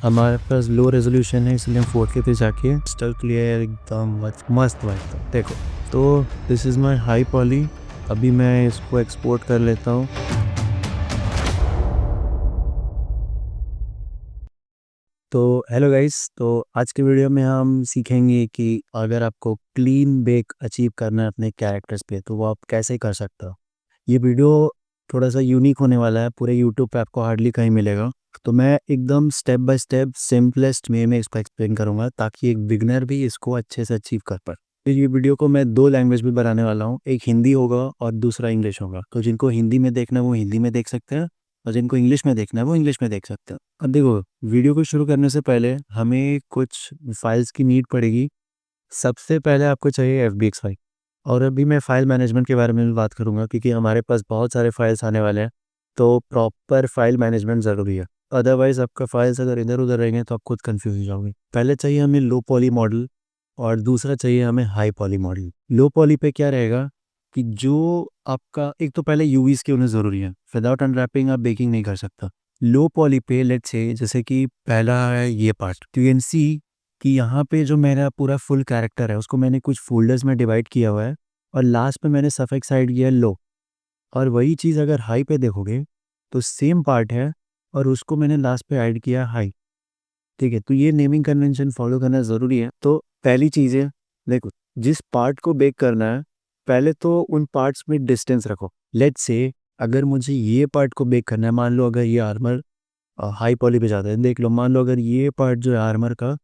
हमारे पास low resolution है, इसलिए हम 4K पे जाके क्रिस्टल क्लियर एकदम मस्त वाइट देखो। तो this is my high poly. अभी मैं इसको एक्सपोर्ट कर लेता हूँ। तो हेलो गाइस, तो आज के वीडियो में हम सीखेंगे कि अगर आपको क्लीन बेक अचीव करना है अपने कैरेक्टर्स पे, तो वो आप कैसे कर सकते हो। ये वीडियो थोड़ा सा यूनिक होने वाला है, पूरे यूट्यूब पे आपको हार्डली कहीं मिलेगा। तो मैं एकदम step by step simplest way में इसको एक्सप्लेन करूँगा, ताकि एक बिगनर भी इसको अच्छे से अचीव कर पाए। फिर ये वीडियो को मैं 2 लैंग्वेज में बनाने वाला हूँ, एक हिंदी होगा और दूसरा इंग्लिश होगा। तो जिनको हिंदी में देखना है वो हिंदी में देख सकते हैं, और जिनको इंग्लिश में देखना है वो इंग्लिश में देख सकते हैं। अब देखो, वीडियो को शुरू करने से पहले हमें कुछ फाइल्स की नीड पड़ेगी। सबसे पहले आपको चाहिए एफबीएक्स फाइल। और अभी मैं फाइल मैनेजमेंट के बारे में भी बात करूंगा, क्योंकि हमारे पास बहुत सारे फाइल्स आने वाले हैं। तो प्रॉपर फाइल मैनेजमेंट ज़रूरी है, अदरवाइज आपका फाइल्स अगर इधर उधर रहेंगे तो आप खुद कंफ्यूज हो जाओगे। पहले चाहिए हमें लो पॉली मॉडल, और दूसरा चाहिए हमें हाई पॉली मॉडल। लो पॉली पे क्या रहेगा कि जो आपका, एक तो पहले यूवीज के होने ज़रूरी है, विदाउट अनरैपिंग आप बेकिंग नहीं कर सकता। लो पॉली पे लेट्स से, जैसे कि पहला है ये पार्ट, तो यू कैन सी कि यहाँ पे जो मेरा पूरा फुल कैरेक्टर है उसको मैंने कुछ फोल्डर्स में डिवाइड किया हुआ है, और लास्ट पे मैंने सफिक्स ऐड किया लो। और वही चीज़ अगर हाई पे देखोगे तो सेम पार्ट है, और उसको मैंने लास्ट पे ऐड किया हाई। ठीक है, तो ये नेमिंग कन्वेंशन फॉलो करना ज़रूरी है। तो पहली चीज़ है, देखो, जिस पार्ट को बेक करना है पहले तो उन पार्ट्स में डिस्टेंस रखो। लेट्स से अगर मुझे ये पार्ट को बेक करना है, मान लो अगर ये आर्मर हाई पॉली पे जाता है, देख लो, मान लो अगर ये पार्ट जो है आर्मर का,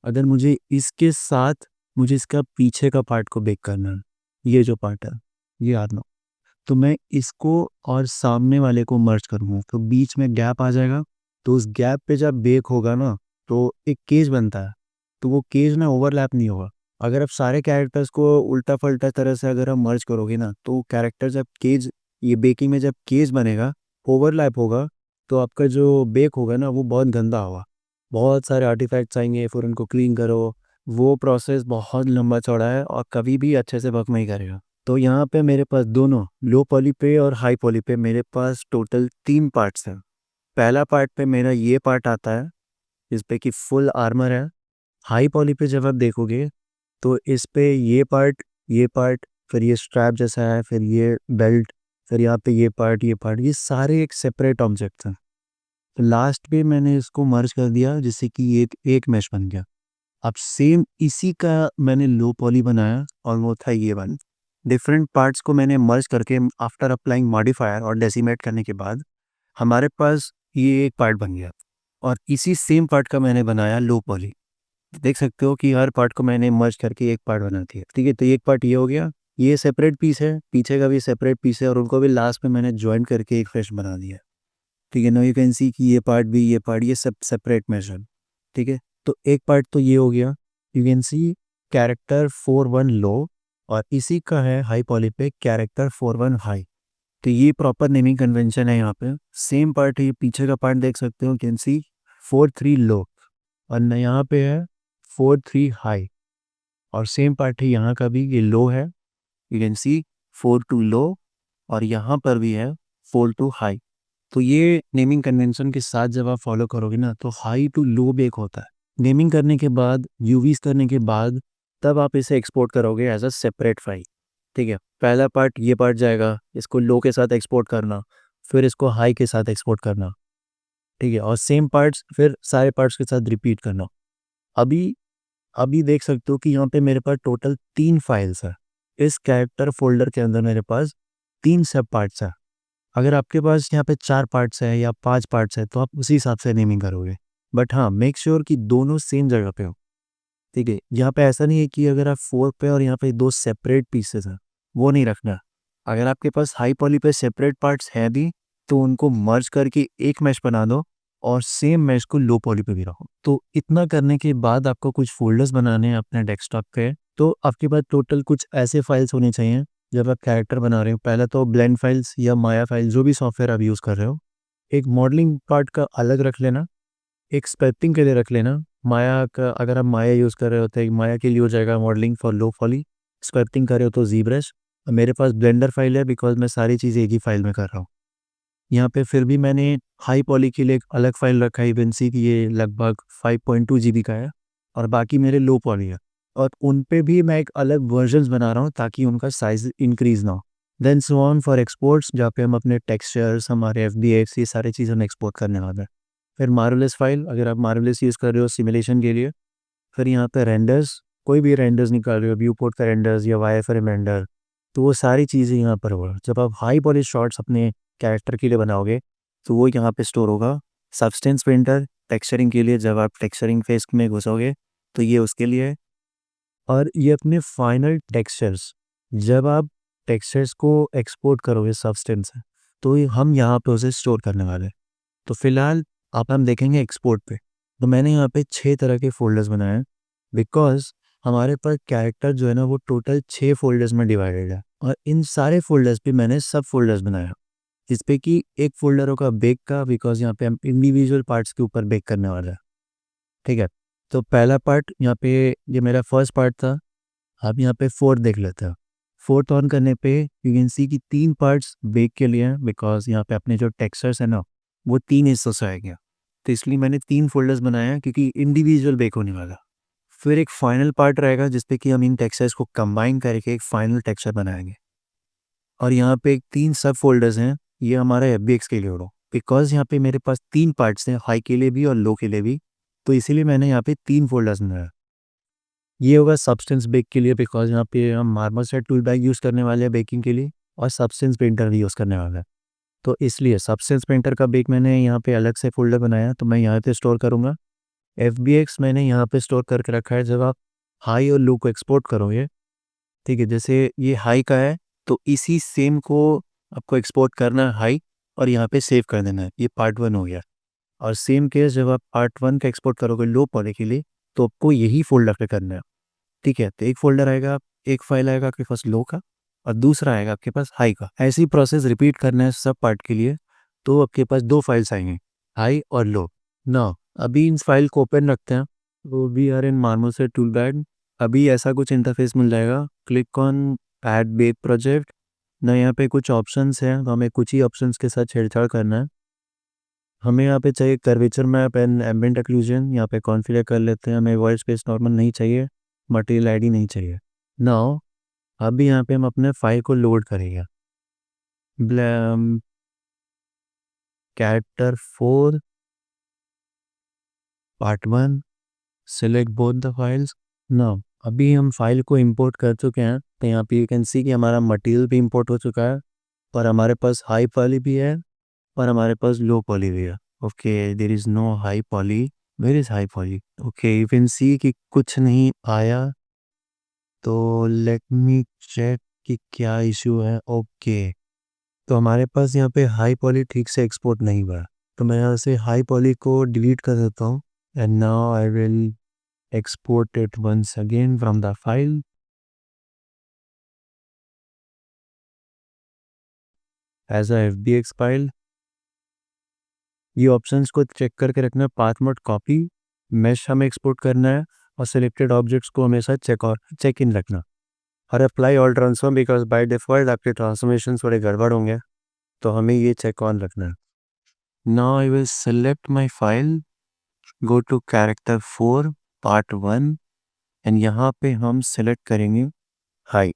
अगर मुझे इसके साथ मुझे इसका पीछे का पार्ट को बेक करना है, ये जो पार्ट है ये आर्मर, तो मैं इसको और सामने वाले को मर्ज करूँगा, तो बीच में गैप आ जाएगा। तो उस गैप पे जब बेक होगा ना, तो एक केज बनता है, तो वो केज ना ओवरलैप नहीं होगा। अगर आप सारे कैरेक्टर्स को उल्टा पल्टा तरह से अगर आप मर्ज करोगे ना, तो कैरेक्टर जब केज, ये बेकिंग में जब केज बनेगा, ओवरलैप होगा, तो आपका जो बेक होगा ना वो बहुत गंदा होगा। बहुत सारे आर्टिफैक्ट्स आएंगे, फिर उनको क्लीन करो, वो प्रोसेस बहुत लंबा चौड़ा है और कभी भी अच्छे से वर्क नहीं करेगा। तो यहाँ पे मेरे पास दोनों लो पॉली पे और हाई पॉली पे मेरे पास टोटल 3 पार्ट्स हैं। पहला पार्ट पे मेरा ये पार्ट आता है, इस पे कि फुल आर्मर है। हाई पॉली पे जब आप देखोगे तो इस पे ये पार्ट, फिर ये स्ट्रैप जैसा है, फिर ये बेल्ट, फिर यहाँ पे ये पार्ट, ये सारे एक सेपरेट ऑब्जेक्ट्स हैं। तो लास्ट पे मैंने इसको मर्ज कर दिया, जिससे कि एक मैश बन गया। अब सेम इसी का मैंने लो पॉली बनाया, और वो था ये वन। डिफरेंट पार्ट्स को मैंने मर्ज करके आफ्टर अप्लाइंग मॉडिफायर और डेसिमेट करने के बाद हमारे पास ये एक पार्ट बन गया, और इसी सेम पार्ट का मैंने बनाया लो पॉली। देख सकते हो कि हर पार्ट को मैंने मर्ज करके एक पार्ट बना दिया। ठीक है, तो एक पार्ट ये हो गया, ये सेपरेट पीस है, पीछे का भी सेपरेट पीस है, और उनको भी लास्ट में मैंने ज्वाइन करके एक फ्रेश बना दिया। ठीक है, नाउ यू कैन सी कि ये पार्ट भी, ये पार्ट, ये सब सेपरेट मेजर। ठीक है, तो एक पार्ट तो ये हो गया। यू कैन सी कैरेक्टर 4-1 लो, और इसी का है हाई पॉली पे कैरेक्टर 4-1 हाई। तो ये प्रॉपर नेमिंग कन्वेंशन है। यहाँ पे सेम पार्ट है, ये पीछे का पार्ट देख सकते हो, कैन सी 4-3 लो, और यहाँ पे है 4-3 हाई, और सेम पार्ट है यहाँ का भी, ये लो है, यू कैन सी 4-2 लो, और यहाँ पर भी है 4-2 हाई। तो ये नेमिंग कन्वेंशन के साथ जब आप फॉलो करोगे ना, तो हाई टू लो बेक होता है। नेमिंग करने के बाद, यूवीज करने के बाद, तब आप इसे एक्सपोर्ट करोगे एज अ सेपरेट फाइल। ठीक है, पहला पार्ट ये पार्ट जाएगा, इसको लो के साथ एक्सपोर्ट करना, फिर इसको हाई के साथ एक्सपोर्ट करना। ठीक है, और सेम पार्ट्स फिर सारे पार्ट्स के साथ रिपीट करना। अभी अभी देख सकते हो कि यहाँ पे मेरे पास टोटल 3 फाइल्स है। इस कैरेक्टर फोल्डर के अंदर मेरे पास 3 सब पार्ट्स है। अगर आपके पास यहाँ पे 4 पार्ट्स है या 5 पार्ट्स है, तो आप उसी हिसाब से नेमिंग करोगे। बट हाँ, मेक श्योर कि दोनों सेम जगह पे हो। ठीक है, यहाँ पे ऐसा नहीं है कि अगर आप 4 पे और यहाँ पे 2 सेपरेट पीसेस हैं, वो नहीं रखना। अगर आपके पास हाई पॉली पे सेपरेट पार्ट्स हैं भी, तो उनको मर्ज करके एक मैश बना दो, और सेम मैश को लो पॉली पे भी रखो। तो इतना करने के बाद आपको कुछ फोल्डर्स बनाने हैं अपने डेस्कटॉप पे। तो आपके पास टोटल कुछ ऐसे फाइल्स होने चाहिए जब आप कैरेक्टर बना रहे हो। पहला तो ब्लेंड फाइल्स या माया फाइल, जो भी सॉफ्टवेयर आप यूज़ कर रहे हो। एक मॉडलिंग पार्ट का अलग रख लेना, एक स्क्रिप्टिंग के लिए रख लेना। माया का अगर आप माया यूज़ कर रहे हो तो एक माया के लिए हो जाएगा modelling for low poly. Scripting कर रहे हो तो ज़ीब्रश। मेरे पास ब्लेंडर फाइल है, बिकॉज मैं सारी चीज़ें एक ही फाइल में कर रहा हूँ। यहाँ पे फिर भी मैंने हाई पॉली के लिए एक अलग फाइल रखा है, यू कैन सी कि ये लगभग 5.2 GB का है, और बाकी मेरे लो पॉली है, और उन पे भी मैं एक अलग वर्जन्स बना रहा हूँ ताकि उनका साइज इंक्रीज ना हो। Then so on for exports, जहाँ पे हम अपने टेक्सचर्स, हमारे FBX, ये सारी चीज़ हम एक्सपोर्ट करने वाले हैं। फिर मार्वलेस फाइल, अगर आप मार्वलेस यूज़ कर रहे हो सिमुलेशन के लिए, फिर यहाँ पे रेंडर्स, कोई भी रेंडर्स निकाल रहे हो, व्यू पोर्ट का रेंडर्स या वाईएफआरएम रेंडर, तो वो सारी चीज़ें यहाँ पर होगा। जब आप हाई पॉलिश शॉट्स अपने कैरेक्टर के लिए बनाओगे तो वो यहाँ पे स्टोर होगा। सब्सटेंस पेंटर टेक्सचरिंग के लिए, जब आप टेक्सचरिंग फेस में घुसोगे तो ये उसके लिए है। और ये अपने फाइनल टेक्सचर्स, जब आप टेक्सचर्स को एक्सपोर्ट करोगे सब्सटेंस से, तो ये हम यहाँ पे उसे स्टोर करने वाले हैं। तो फिलहाल आप हम देखेंगे एक्सपोर्ट पे, तो मैंने यहाँ पे 6 तरह के फोल्डर्स बनाए हैं, बिकॉज हमारे पास कैरेक्टर जो है ना वो टोटल 6 फोल्डर्स में डिवाइडेड है, और इन सारे फोल्डर्स पे मैंने सब फोल्डर्स बनाए हैं, जिसपे कि एक फोल्डर होगा बेक का, बिकॉज यहाँ पे हम इंडिविजुअल पार्ट्स के ऊपर बेक करने वाले हैं। ठीक है, तो पहला पार्ट यहाँ पे, ये मेरा फर्स्ट पार्ट था। आप यहाँ पे फोर्थ देख लेते हैं। फोर्थ ऑन करने पे यू कैन सी कि 3 पार्ट्स बेक के लिए हैं, बिकॉज यहाँ पे अपने जो टेक्सचर्स है ना वो 3 हिस्सों से आएंगे, तो इसलिए मैंने 3 फोल्डर्स बनाए हैं क्योंकि इंडिविजुअल बेक होने वाला। फिर एक फाइनल पार्ट रहेगा जिसपे कि हम इन टेक्सचर्स को कंबाइन करके एक फाइनल टेक्सचर बनाएंगे। और यहाँ पे एक 3 सब फोल्डर्स हैं, ये हमारा FBX के लिए होगा, बिकॉज यहाँ पे मेरे पास 3 पार्ट्स हैं, हाई के लिए भी और लो के लिए भी, तो इसीलिए मैंने यहाँ पे 3 फोल्डर्स बनाया। ये होगा सब्सटेंस बेक के लिए, बिकॉज यहाँ पे हम मार्मल सेट टूल बैग यूज़ करने वाले हैं बेकिंग के लिए, और सब्सटेंस पेंटर भी यूज़ करने वाला है, तो इसलिए सब्सटेंस पेंटर का बेक मैंने यहाँ पे अलग से फोल्डर बनाया, तो मैं यहाँ पे स्टोर करूँगा। FBX मैंने यहाँ पे स्टोर करके रखा है, जब आप हाई और लो को एक्सपोर्ट करोगे, ठीक है, जैसे ये हाई का है तो इसी सेम को आपको एक्सपोर्ट करना है हाई, और यहाँ पे सेव कर देना है, ये पार्ट 1 हो गया। और सेम केस जब आप पार्ट 1 का एक्सपोर्ट करोगे लो पॉली के लिए, तो आपको यही फोल्डर पे करना है। ठीक है, तो एक फोल्डर आएगा, एक फाइल आएगा आपके पास लो का, और दूसरा आएगा आपके पास हाई का। ऐसी प्रोसेस रिपीट करना है सब पार्ट के लिए, तो आपके पास 2 फाइल्स आएंगे, हाई और लो। ना अभी इन फाइल को ओपन रखते हैं, तो वी आर इन मार्मल से टूल बैग। अभी ऐसा कुछ इंटरफेस मिल जाएगा, click on add bake project ना, यहाँ पे कुछ ऑप्शंस हैं, तो हमें कुछ ही ऑप्शंस के साथ छेड़छाड़ करना है। हमें यहाँ पे चाहिए curvature map and ambient occlusion, यहाँ पे कॉन्फ़िगर कर लेते हैं। हमें वाइट स्पेस नॉर्मल नहीं चाहिए, मटेरियल आईडी नहीं चाहिए। नाउ अभी यहाँ पे हम अपने फाइल को लोड करेंगे। Character 4 part 1, select both the files. Now अभी हम फाइल को इंपोर्ट कर चुके हैं, तो यहाँ पे यू कैन सी कि हमारा मटेरियल भी इंपोर्ट हो चुका है, और हमारे पास हाई पॉली भी है, और हमारे पास लो पॉली भी है। Okay, there is no high poly, where is high poly? Okay, you can see कि कुछ नहीं आया, तो लेट मी चेक कि क्या इशू है। ओके, तो हमारे पास यहाँ पे हाई पॉली ठीक से एक्सपोर्ट नहीं हुआ है, तो मैं यहाँ से हाई पॉली को डिलीट कर देता हूँ, and now I will export it once again from the file as a FBX file. ये ऑप्शंस को चेक करके रखना, पाथ मोड कॉपी, मैश हमें एक्सपोर्ट करना है, और सिलेक्टेड ऑब्जेक्ट्स को हमेशा चेक इन रखना, और apply all transform, because by default आपके ट्रांसफॉर्मेशन थोड़े गड़बड़ होंगे, तो हमें ये चेक ऑन रखना है। Now I will select my file, go to character 4 part 1, and यहाँ पे हम सेलेक्ट करेंगे हाई,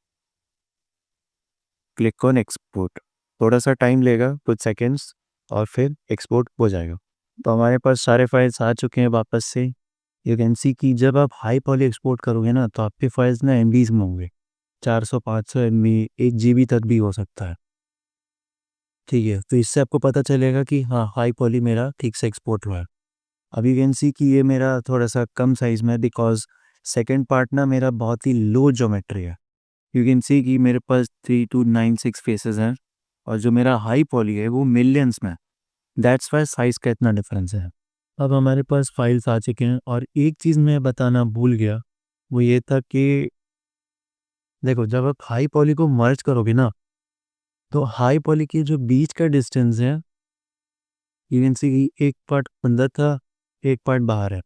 क्लिक ऑन एक्सपोर्ट। थोड़ा सा टाइम लेगा, कुछ सेकेंड्स, और फिर एक्सपोर्ट हो जाएगा। तो हमारे पास सारे फाइल्स आ चुके हैं वापस से। यू कैन सी कि जब आप हाई पॉली एक्सपोर्ट करोगे ना, तो आपके फाइल्स ना MBs में होंगे, 400-500 MB, 1 GB तक भी हो सकता है। ठीक है, तो इससे आपको पता चलेगा कि हाँ, हाई पॉली मेरा ठीक से एक्सपोर्ट हुआ है। अब यू कैन सी कि ये मेरा थोड़ा सा कम साइज़ में है, बिकॉज सेकेंड पार्ट ना मेरा बहुत ही लो ज्योमेट्री है। यू कैन सी कि मेरे पास 3296 फेसेस हैं, और जो मेरा हाई पॉली है वो मिलियंस में है। दैट्स वाई साइज़ का इतना डिफरेंस है। अब हमारे पास फाइल्स आ चुके हैं, और एक चीज़ मैं बताना भूल गया, वो ये था कि देखो, जब आप हाई पॉली को मर्ज करोगे ना, तो हाई पॉली के जो बीच का डिस्टेंस है, यू कैन सी कि एक पार्ट अंदर था, एक पार्ट बाहर है,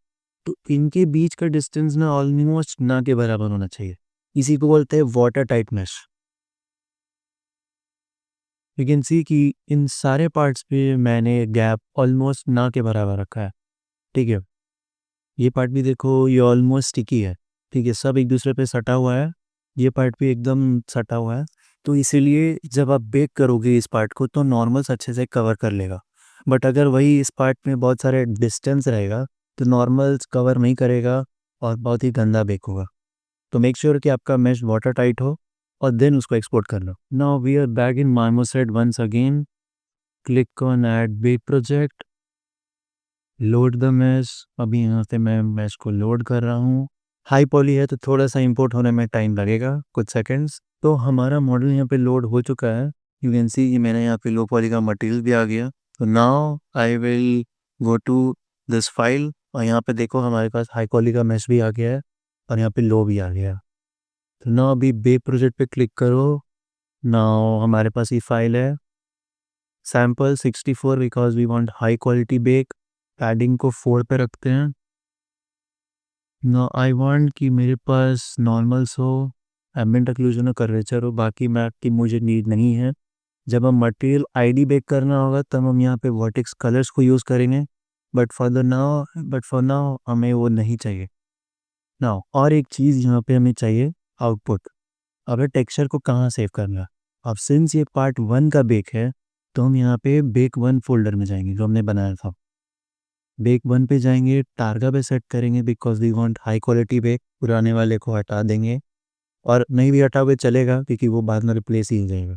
तो इनके बीच का डिस्टेंस ना ऑलमोस्ट ना के बराबर होना चाहिए। इसी को बोलते हैं water tight mesh. You can see कि इन सारे पार्ट्स पे मैंने गैप ऑलमोस्ट ना के बराबर रखा है। ठीक है, ये पार्ट भी देखो, ये ऑलमोस्ट स्टिकी है। ठीक है, सब एक दूसरे पे सटा हुआ है, ये पार्ट भी एकदम सटा हुआ है। तो इसीलिए जब आप बेक करोगे इस पार्ट को तो नॉर्मल्स अच्छे से कवर कर लेगा। बट अगर वही इस पार्ट में बहुत सारे डिस्टेंस रहेगा तो नॉर्मल्स कवर नहीं करेगा और बहुत ही गंदा बेक होगा। तो मेक श्योर कि आपका मैश वाटर टाइट हो और देन उसको एक्सपोर्ट कर लो। Now we are back in Marmoset once again. Click on add bake project, load the mesh. अभी यहाँ से मैं मैश को लोड कर रहा हूँ। हाई पॉली है तो थोड़ा सा इंपोर्ट होने में टाइम लगेगा, कुछ सेकंड्स। तो हमारा मॉडल यहाँ पे लोड हो चुका है। यू कैन सी मैंने यहाँ पे लो पॉली का मटेरियल भी आ गया। तो now I will go to this file और यहाँ पे देखो हमारे पास हाई पॉली का मैश भी आ गया है और यहाँ पे लो भी आ गया। तो नाउ अभी बेक प्रोजेक्ट पे क्लिक करो। नाउ हमारे पास ये फाइल है sample 64 because we want high quality bake. Padding को 4 पे रखते हैं। ना आई वांट कि मेरे पास नॉर्मल्स हो, एम्बिएंट ऑक्लूजन और कर्वेचर हो, बाकी मैप की मुझे नीड नहीं है। जब हम मटेरियल आईडी बेक करना होगा तब हम यहाँ पे वर्टेक्स कलर्स को यूज़ करेंगे, बट फॉर नाउ हमें वो नहीं चाहिए। नाउ और एक चीज़ यहाँ पे हमें चाहिए, आउटपुट। अब टेक्सचर को कहाँ सेव करना। अब सिंस ये पार्ट 1 का बेक है तो हम यहाँ पे बेक 1 फोल्डर में जाएंगे जो हमने बनाया था। बेक 1 पे जाएंगे, टारगा पे सेट करेंगे because we want high quality bake. पुराने वाले को हटा देंगे और नहीं भी हटाओगे चलेगा क्योंकि वो बाद में रिप्लेस ही हो जाएगा।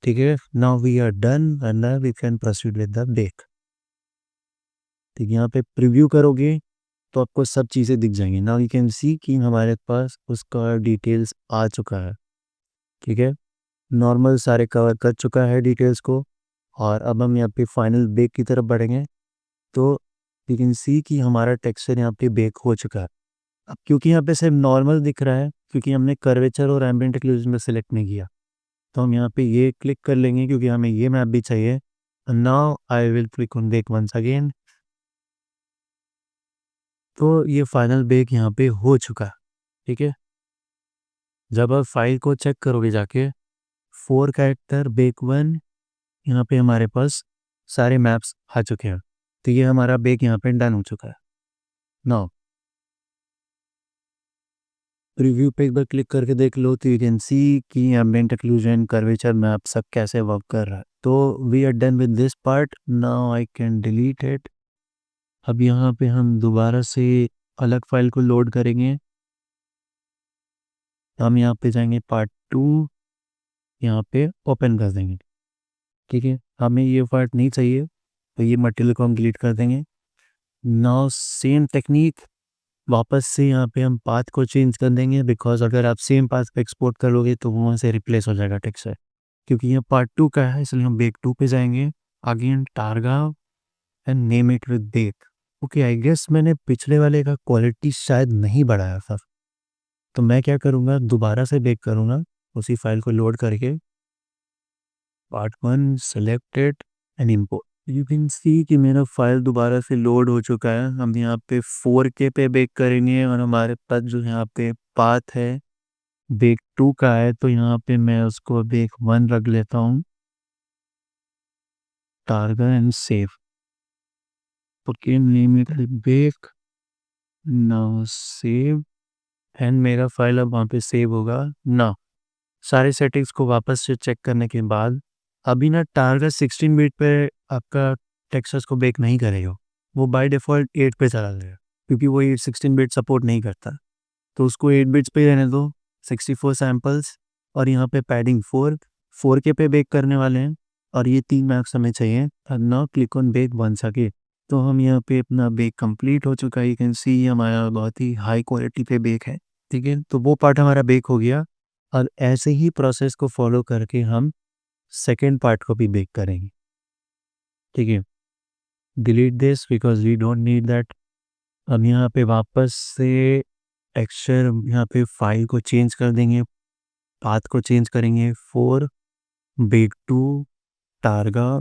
ठीक है, now we are done and now we can proceed with the bake. ठीक है, यहाँ पे प्रीव्यू करोगे तो आपको सब चीज़ें दिख जाएंगी। नाउ यू कैन सी कि हमारे पास उसका डिटेल्स आ चुका है। ठीक है, नॉर्मल सारे कवर कर चुका है डिटेल्स को और अब हम यहाँ पे फाइनल बेक की तरफ बढ़ेंगे। तो यू कैन सी कि हमारा टेक्सचर यहाँ पे बेक हो चुका है। अब क्योंकि यहाँ पे सिर्फ नॉर्मल दिख रहा है क्योंकि हमने कर्वेचर और एम्बिएंट ऑक्लूजन में सेलेक्ट नहीं किया, तो हम यहाँ पे ये क्लिक कर लेंगे क्योंकि हमें ये मैप भी चाहिए। Now I will click on bake once again. तो ये फाइनल बेक यहाँ पे हो चुका है। ठीक है, जब आप फाइल को चेक करोगे जाके 4 कैरेक्टर बेक 1, यहाँ पे हमारे पास सारे मैप्स आ चुके हैं। तो ये हमारा बेक यहाँ पे डन हो चुका है। नाउ रिव्यू पे एक बार क्लिक करके देख लो तो यू कैन सी कि एम्बिएंट ऑक्लूजन कर्वेचर मैप सब कैसे वर्क कर रहा है। तो we are done with this part. Now I can delete it. अब यहाँ पे हम दोबारा से अलग फाइल को लोड करेंगे। हम यहाँ पे जाएंगे पार्ट 2, यहाँ पे ओपन कर देंगे। ठीक है, हमें ये पार्ट नहीं चाहिए तो ये मटेरियल को हम डिलीट कर देंगे। नाउ सेम टेक्निक, वापस से यहाँ पे हम पाथ को चेंज कर देंगे बिकॉज अगर आप सेम पाथ पे एक्सपोर्ट करोगे तो वहाँ से रिप्लेस हो जाएगा टेक्सचर। क्योंकि ये पार्ट 2 का है इसलिए हम बेक 2 पे जाएंगे। Again targa and name it with bake. Okay, I guess मैंने पिछले वाले का क्वालिटी शायद नहीं बढ़ाया था, तो मैं क्या करूँगा दोबारा से बेक करूँगा उसी फाइल को लोड करके। Part 1 selected and import. You can see कि मेरा फाइल दोबारा से लोड हो चुका है। हम यहाँ पे 4K पे बेक करेंगे और हमारे पास जो यहाँ पे पाथ है बेक 2 का है, तो यहाँ पे मैं उसको बेक 1 रख लेता हूँ। Targa and save. Okay, name it bake. Now save and मेरा फाइल अब वहाँ पे सेव होगा ना। सारे सेटिंग्स को वापस से चेक करने के बाद अभी ना टारगा 16 बिट पे आपका टेक्सचर्स को बेक नहीं करेगा, वो बाय डिफ़ॉल्ट 8 पे चला जाएगा क्योंकि वो ये 16 बिट सपोर्ट नहीं करता। तो उसको 8 बिट्स पे ही रहने दो। 64 सैम्पल्स और यहाँ पे पैडिंग 4K पे बेक करने वाले हैं और ये 3 मैप्स हमें चाहिए। अब now click on bake once again. तो हम यहाँ पे अपना बेक कंप्लीट हो चुका है। यू कैन सी हमारा बहुत ही हाई क्वालिटी पे बेक है। ठीक है, तो वो पार्ट हमारा बेक हो गया और ऐसे ही प्रोसेस को फॉलो करके हम सेकेंड पार्ट को भी बेक करेंगे। ठीक है, delete this because we don't need that. अब यहाँ पे वापस से टेक्सचर यहाँ पे फाइल को चेंज कर देंगे, पाथ को चेंज करेंगे 4 बेक 2 टारगा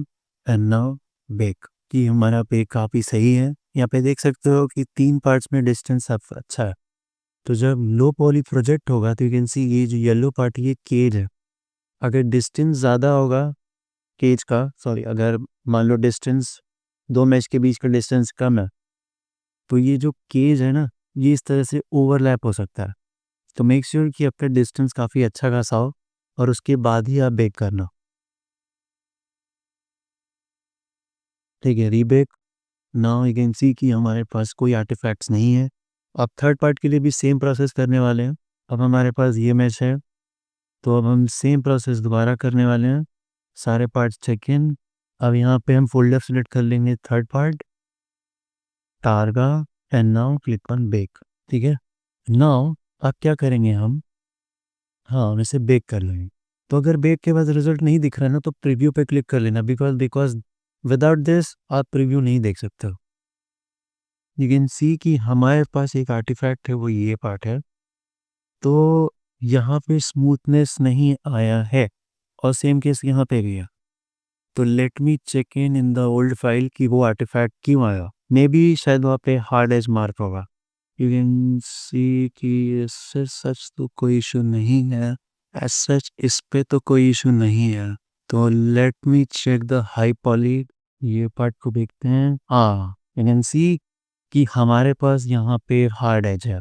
एंड नाउ बेक। कि हमारा बेक काफ़ी सही है। यहाँ पे देख सकते हो कि 3 पार्ट्स में डिस्टेंस सब अच्छा है। तो जब लो पॉली प्रोजेक्ट होगा तो यू कैन सी ये जो येलो पार्ट ये केज है, अगर डिस्टेंस ज़्यादा होगा केज का, सॉरी, अगर मान लो डिस्टेंस 2 मैश के बीच का डिस्टेंस कम है, तो ये जो केज है ना, ये इस तरह से ओवरलैप हो सकता है। तो मेक श्योर कि आपका डिस्टेंस काफ़ी अच्छा खासा हो और उसके बाद ही आप बेक करना। ठीक है, रीबेक। नाउ यू कैन सी कि हमारे पास कोई आर्टिफैक्ट्स नहीं है। अब थर्ड पार्ट के लिए भी सेम प्रोसेस करने वाले हैं। अब हमारे पास ये मैश है, तो अब हम सेम प्रोसेस दोबारा करने वाले हैं। सारे पार्ट्स चेक इन। अब यहाँ पे हम फोल्डर सेलेक्ट कर लेंगे, third part targa, and now click on bake. ठीक है, नाउ अब क्या करेंगे हम, हाँ, हम इसे बेक कर लेंगे। तो अगर बेक के बाद रिजल्ट नहीं दिख रहा है ना, तो प्रीव्यू पे क्लिक कर लेना, बिकॉज बिकॉज विदाउट दिस आप प्रीव्यू नहीं देख सकते हो। यू कैन सी कि हमारे पास एक आर्टिफैक्ट है, वो ये पार्ट है। तो यहाँ पे स्मूथनेस नहीं आया है, और सेम केस यहाँ पे भी है। तो let me check in the old file कि वो आर्टिफैक्ट क्यों आया। मे बी शायद वहाँ पे हार्ड एज मार्क होगा। यू कैन सी कि इससे सच तो कोई इशू नहीं है, एज सच इस पे तो कोई इशू नहीं है। तो let me check the high poly, ये पार्ट को देखते हैं। हाँ, यू कैन सी कि हमारे पास यहाँ पे हार्ड एज है।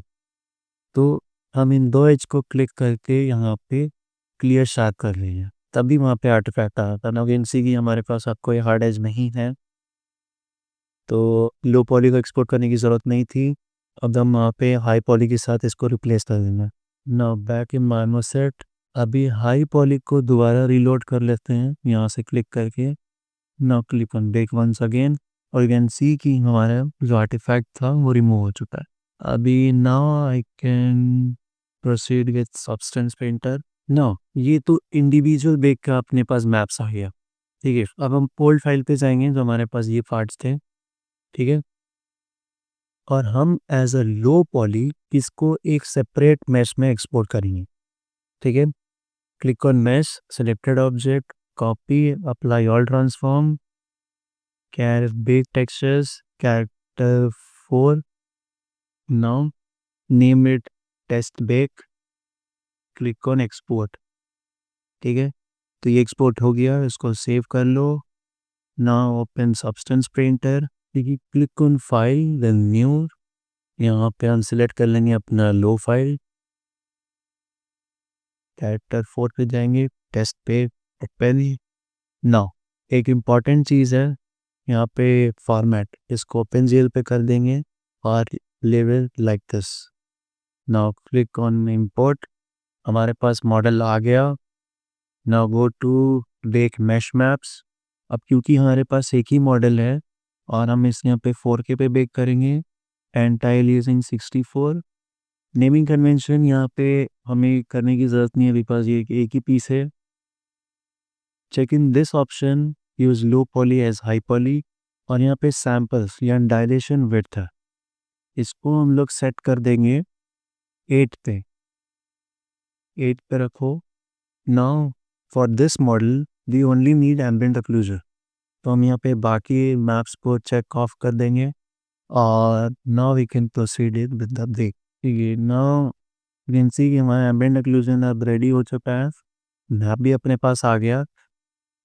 तो हम इन दो एज को क्लिक करके यहाँ पे क्लियर शार्प कर रहे हैं, तभी वहाँ पे आर्टिफैक्ट आया था। नाउ यू कैन सी कि हमारे पास अब कोई हार्ड एज नहीं है, तो लो पॉली को एक्सपोर्ट करने की ज़रूरत नहीं थी। अब हम वहाँ पे हाई पॉली के साथ इसको रिप्लेस कर देंगे। नाउ बैक इन माइनो सेट, अभी हाई पॉली को दोबारा रीलोड कर लेते हैं यहाँ से क्लिक करके। Now click on bake once again, और यू कैन सी कि हमारा जो आर्टिफैक्ट था वो रिमूव हो चुका है। अभी now I can proceed with substance painter. Now ये तो इंडिविजुअल बेक का अपने पास मैप्स आ गया। ठीक है, अब हम पोल्ड फाइल पे जाएंगे, जो हमारे पास ये पार्ट्स थे। ठीक है, और हम एज अ लो पॉली इसको एक सेपरेट मैश में एक्सपोर्ट करेंगे। ठीक है, click on mesh, selected object, copy, apply all transform, car bake textures, character 4, now name it test bake, click on export. ठीक है, तो ये एक्सपोर्ट हो गया, इसको सेव कर लो। Now open Substance Painter, click on file, then new, यहाँ पे हम सिलेक्ट कर लेंगे अपना लो फाइल, कैरेक्टर 4 पे जाएंगे, टेस्ट पे ओपन। नाउ एक इम्पॉर्टेंट चीज़ है यहाँ पे, फॉर्मेट, इसको ओपन जेल पे कर देंगे और level like this. Now click on import, हमारे पास मॉडल आ गया। Now go to bake mesh maps. अब क्योंकि हमारे पास एक ही मॉडल है और हम इस यहाँ पे 4K पे बेक करेंगे, एंटाइल यूजिंग 64। नेमिंग कन्वेंशन यहाँ पे हमें करने की ज़रूरत नहीं है, बिकॉज ये एक ही पीस है। Check in this option, use low poly as high poly, और यहाँ पे सैम्पल्स या डायलेशन विड्थ है, इसको हम लोग सेट कर देंगे 8 पे। 8 पे रखो। Now for this model we only need ambient occlusion, तो हम यहाँ पे बाकी मैप्स को चेक ऑफ कर देंगे, और now we can proceed with the break. ये नाउ यू कैन सी कि हमारा एम्बिएंट ऑक्लूजन अब रेडी हो चुका है, मैप भी अपने पास आ गया।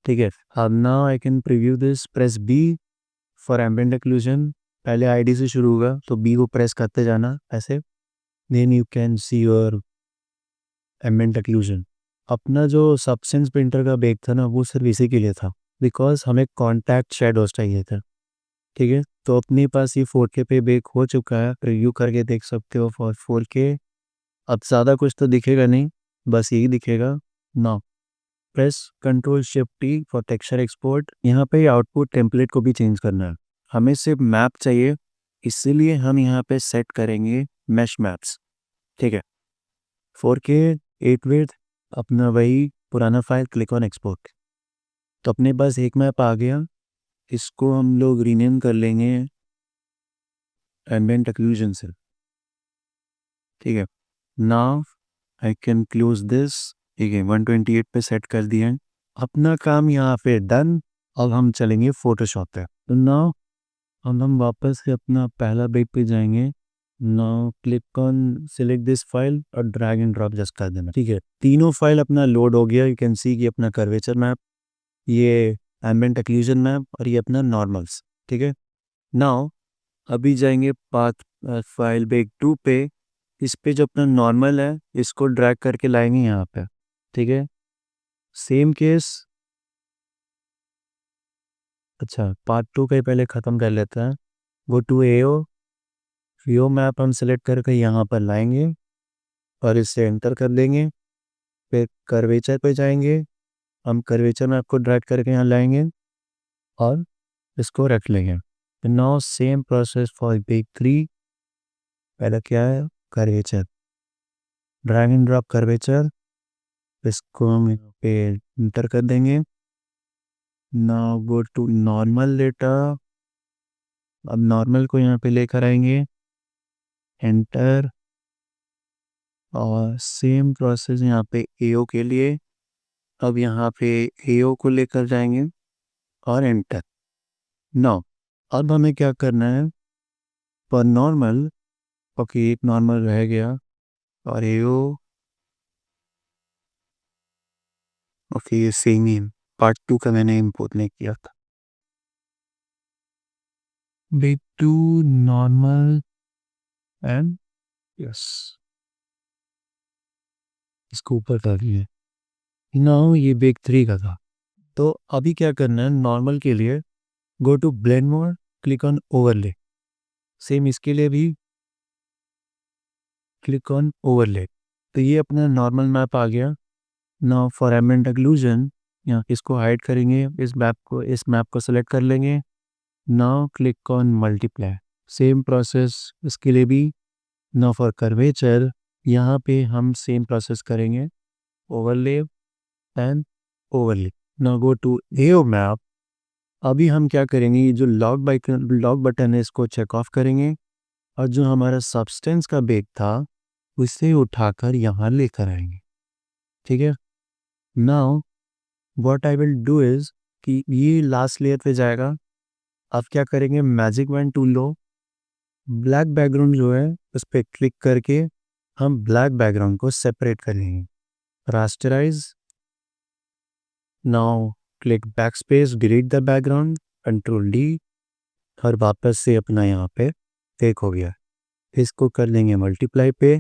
ठीक है, अब now I can preview this, press B for ambient occlusion. पहले आईडी से शुरू होगा, तो बी को प्रेस करते जाना ऐसे, then you can see your ambient occlusion. अपना जो सब्सटेंस प्रिंटर का बेक था ना, वो सिर्फ इसी के लिए था, बिकॉज हमें कॉन्टैक्ट शेडोज चाहिए था। ठीक है, तो अपने पास ये 4K पे बेक हो चुका है, रिव्यू करके देख सकते हो फॉर 4K। अब ज़्यादा कुछ तो दिखेगा नहीं, बस यही दिखेगा। Now press control shift T for texture export. यहाँ पे आउटपुट टेम्पलेट को भी चेंज करना है, हमें सिर्फ मैप चाहिए, इसीलिए हम यहाँ पे सेट करेंगे मैश मैप्स। ठीक है, 4K 8 विड्थ, अपना वही पुराना फाइल, क्लिक ऑन एक्सपोर्ट। तो अपने पास एक मैप आ गया, इसको हम लोग रीनेम कर लेंगे एम्बिएंट ऑक्लूजन से। ठीक है, now I can close this. ठीक है, 128 पे सेट कर दिया है, अपना काम यहाँ पे डन। अब हम चलेंगे फोटोशॉप पे। तो नाउ हम वापस से अपना पहला पेज पे जाएंगे। Now click on select this file और ड्रैग एंड ड्रॉप जस्ट कर देना। ठीक है, तीनों फाइल अपना लोड हो गया। यू कैन सी कि अपना कर्वेचर मैप, ये एम्बिएंट ओक्लूजन मैप और ये अपना नॉर्मल्स। ठीक है, नाउ अभी जाएंगे पाथ फाइल बेक 2 पे। इस पे जो अपना नॉर्मल है इसको ड्रैग करके लाएंगे यहाँ पे। ठीक है, सेम केस। अच्छा, पार्ट 2 का ही पहले ख़त्म कर लेते हैं। गो टू एओ मैप हम सेलेक्ट करके यहाँ पर लाएंगे और इसे एंटर कर देंगे। फिर कर्वेचर पे जाएंगे, हम कर्वेचर मैप को ड्रैग करके यहाँ लाएंगे और इसको रख लेंगे। Now same process for bake 3। पहले क्या है, curvature, drag and drop curvature, इसको हम यहाँ पे एंटर कर देंगे। Now go to normal data, अब नॉर्मल को यहाँ पे लेकर आएंगे, एंटर, और सेम प्रोसेस यहाँ पे एओ के लिए। अब यहाँ पे एओ को लेकर जाएंगे और एंटर। नाउ अब हमें क्या करना है, पर नॉर्मल, ओके एक नॉर्मल रह गया, और एओ, ओके ये सेम ही पार्ट 2 का मैंने इंपोर्ट नहीं किया था। बेक 2 नॉर्मल एंड यस, इसको ऊपर कर दिए। नाउ ये बेक 3 का था। तो अभी क्या करना है, नॉर्मल के लिए go to blend mode, click on overlay. Same इसके लिए भी क्लिक ऑन ओवरले। तो ये अपना नॉर्मल मैप आ गया। नाउ फॉर एम्बिएंट ओक्लूजन, यहाँ इसको हाइड करेंगे, इस मैप को सेलेक्ट कर लेंगे। Now click on multiply, same process इसके लिए भी। नाउ फॉर कर्वेचर, यहाँ पे हम सेम प्रोसेस करेंगे, overlay and overlay. Now go to AO map. अभी हम क्या करेंगे, ये जो लॉक बटन है इसको चेक ऑफ करेंगे, और जो हमारा सब्सटेंस का बेक था उसे उठाकर यहाँ लेकर आएंगे। ठीक है, now what I will do is कि ये लास्ट लेयर पे जाएगा। अब क्या करेंगे, मैजिक वैन टूल लो, ब्लैक बैकग्राउंड जो है उस पर क्लिक करके हम ब्लैक बैकग्राउंड को सेपरेट करेंगे। Rasterise, now click back space, delete the background, control D, और वापस से अपना यहाँ पे टेक हो गया। इसको कर लेंगे मल्टीप्लाई पे।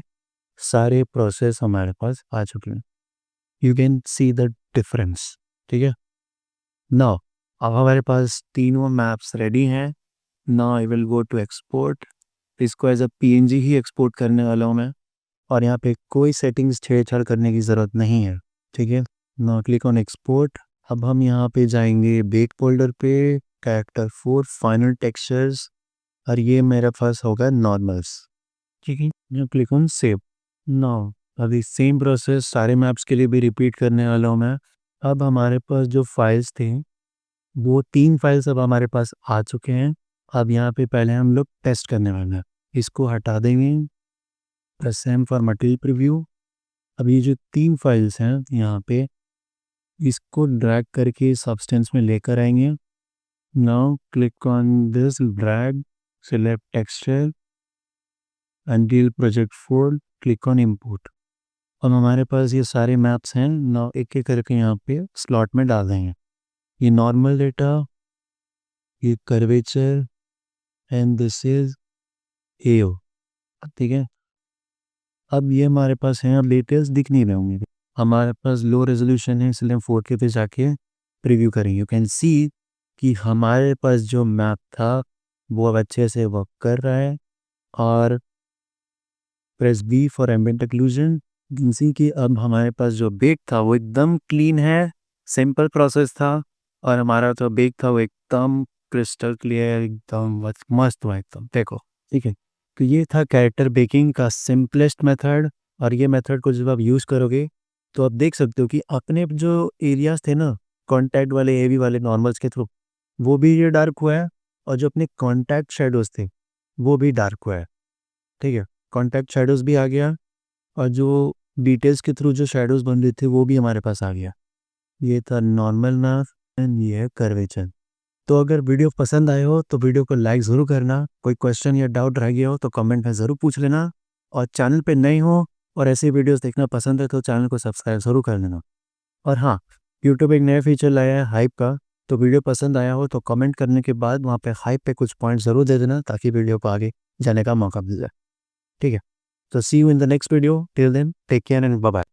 सारे प्रोसेस हमारे पास आ चुके हैं, you can see the difference. ठीक है, नाउ अब हमारे पास तीनों मैप्स रेडी हैं। Now I will go to export, इसको एज अ पीएनजी ही एक्सपोर्ट करने वाला हूँ मैं, और यहाँ पे कोई सेटिंग्स छेड़छाड़ करने की ज़रूरत नहीं है। ठीक है, नाउ क्लिक ऑन एक्सपोर्ट। अब हम यहाँ पे जाएंगे बेक फोल्डर पे, कैरेक्टर 4 फाइनल टेक्सचर्स, और ये मेरे पास होगा नॉर्मल्स। ठीक है, क्लिक ऑन सेव। नाउ अभी सेम प्रोसेस सारे मैप्स के लिए भी रिपीट करने वाला हूँ मैं। अब हमारे पास जो फाइल्स थे वो 3 फाइल्स अब हमारे पास आ चुके हैं। अब यहाँ पे पहले हम लोग टेस्ट करने वाले हैं, इसको हटा देंगे, press M for material preview. अब ये जो 3 फाइल्स हैं यहाँ पे, इसको ड्रैग करके सब्सटेंस में लेकर आएंगे। Now click on this, drag, select texture, until project 4, click on import. अब हमारे पास ये सारे मैप्स हैं। नाउ एक एक करके यहाँ पे स्लॉट में डाल देंगे। ये नॉर्मल डेटा, ये कर्वेचर, एंड दिस इज एओ। ठीक है, अब ये हमारे पास हैं, अब डिटेल्स दिख नहीं रहे होंगे, हमारे पास लो रेजोल्यूशन है इसलिए हम 4K पे जाके प्रीव्यू करेंगे। यू कैन सी कि हमारे पास जो मैप था वो अब अच्छे से वर्क कर रहा है। और press B for ambient occlusion, see कि अब हमारे पास जो बेक था वो एकदम क्लीन है, सिंपल प्रोसेस था, और हमारा जो बेक था वो एकदम क्रिस्टल क्लियर, एकदम मस्त हुआ एकदम, देखो। ठीक है, तो ये था कैरेक्टर बेकिंग का सिंपलेस्ट मेथड, और ये मेथड को जब आप यूज़ करोगे तो आप देख सकते हो कि अपने जो एरियाज थे ना कॉन्टैक्ट वाले, हेवी वाले नॉर्मल्स के थ्रू, वो भी ये डार्क हुआ है, और जो अपने कॉन्टैक्ट शेडोज थे वो भी डार्क हुआ है। ठीक है, कॉन्टैक्ट शेडोज़ भी आ गया, और जो डिटेल्स के थ्रू जो शेडोज़ बन रहे थे वो भी हमारे पास आ गया। ये था नॉर्मल मैप एंड ये है कर्वेचर। तो अगर वीडियो पसंद आए हो तो वीडियो को लाइक ज़रूर करना, कोई क्वेश्चन या डाउट रह गया हो तो कमेंट में ज़रूर पूछ लेना, और चैनल पे नए हो और ऐसी वीडियोस देखना पसंद है तो चैनल को सब्सक्राइब ज़रूर कर लेना। और हाँ, यूट्यूब एक नया फीचर लाया है हाइप का, तो वीडियो पसंद आया हो तो कमेंट करने के बाद वहाँ पे हाइप पे कुछ पॉइंट ज़रूर दे देना, ताकि वीडियो को आगे जाने का मौका मिल जाए। ठीक है, तो see you in the next video, till then take care and bye bye.